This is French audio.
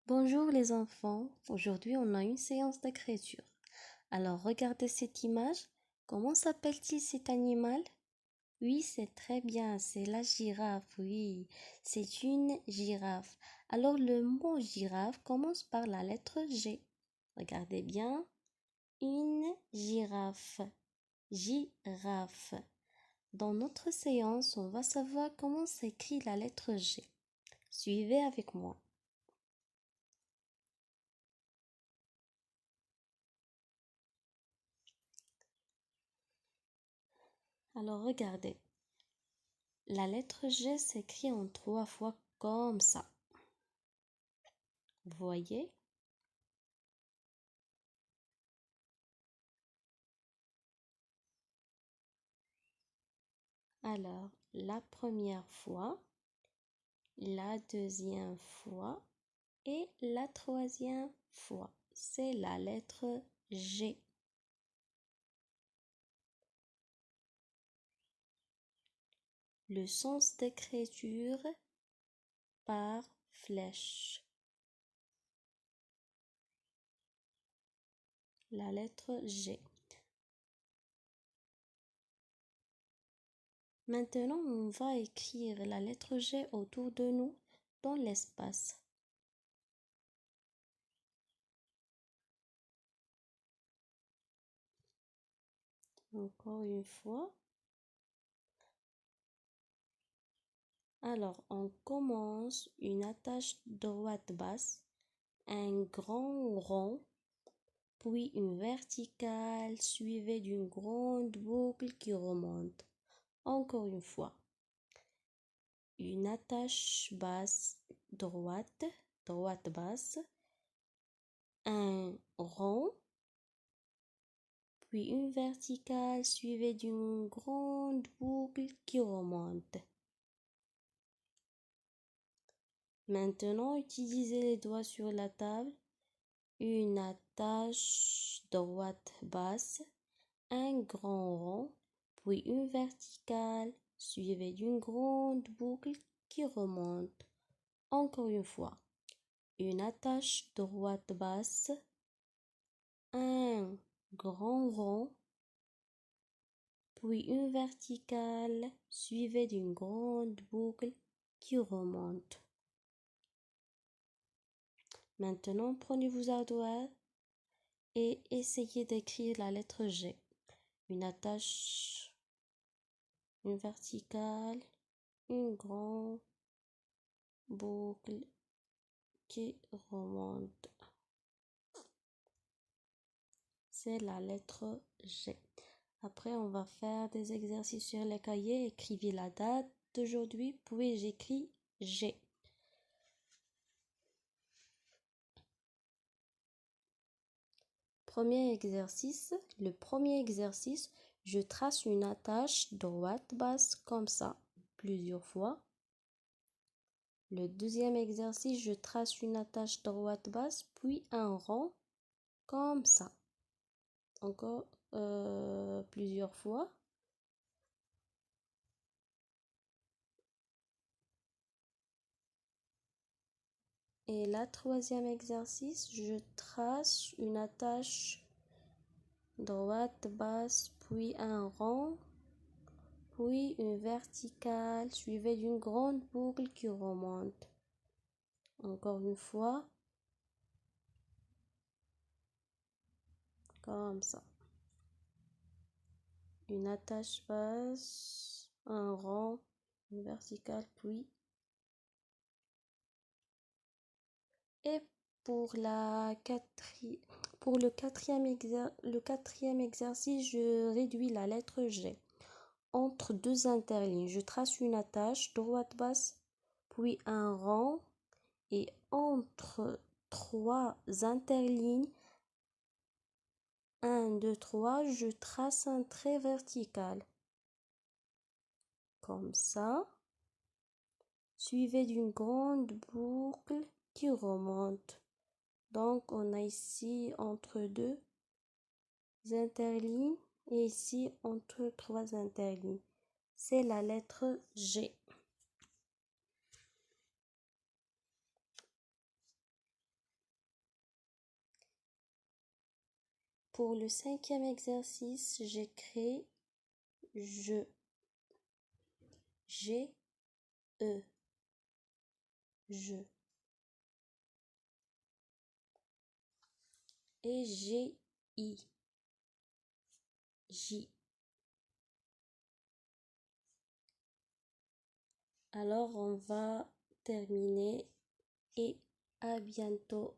Bonjour les enfants, aujourd'hui on a une séance d'écriture. Alors regardez cette image, comment s'appelle-t-il cet animal? Oui, c'est très bien, c'est la girafe, oui, c'est une girafe. Alors le mot girafe commence par la lettre G. Regardez bien, une girafe, girafe. Dans notre séance, on va savoir comment s'écrit la lettre G. Suivez avec moi. Alors regardez, la lettre G s'écrit en 3 fois comme ça. Vous voyez? Alors, la première fois, la deuxième fois et la troisième fois. C'est la lettre G. Le sens d'écriture par flèche. La lettre G. Maintenant, on va écrire la lettre G autour de nous dans l'espace. Encore une fois. Alors, on commence une attache droite basse, un grand rond, puis une verticale suivie d'une grande boucle qui remonte. Encore une fois, une attache basse droite, droite basse, un rond, puis une verticale suivie d'une grande boucle qui remonte. Maintenant, utilisez les doigts sur la table. Une attache droite basse, un grand rond, puis une verticale suivie d'une grande boucle qui remonte. Encore une fois, une attache droite basse, un grand rond, puis une verticale suivie d'une grande boucle qui remonte. Maintenant, prenez vos ardoises et essayez d'écrire la lettre G. Une attache, une verticale, une grande boucle qui remonte. C'est la lettre G. Après, on va faire des exercices sur les cahiers. Écrivez la date d'aujourd'hui, puis j'écris G. Premier exercice. Le premier exercice, je trace une attache droite basse comme ça, plusieurs fois. Le deuxième exercice, je trace une attache droite basse, puis un rond comme ça. Encore plusieurs fois. Et la troisième exercice, je trace une attache droite basse, puis un rond, puis une verticale suivie d'une grande boucle qui remonte. Encore une fois, comme ça. Une attache basse, un rond, une verticale, puis. Et pour le quatrième exercice, je réduis la lettre G. Entre deux interlignes, je trace une attache droite basse, puis un rond, et entre trois interlignes, 1, 2, 3, je trace un trait vertical. Comme ça, suivi d'une grande boucle qui remonte. Donc, on a ici entre deux interlignes et ici entre trois interlignes. C'est la lettre G. Pour le 5e exercice, j'écris je, j'ai, je. Et j'ai, j. Alors, on va terminer et à bientôt.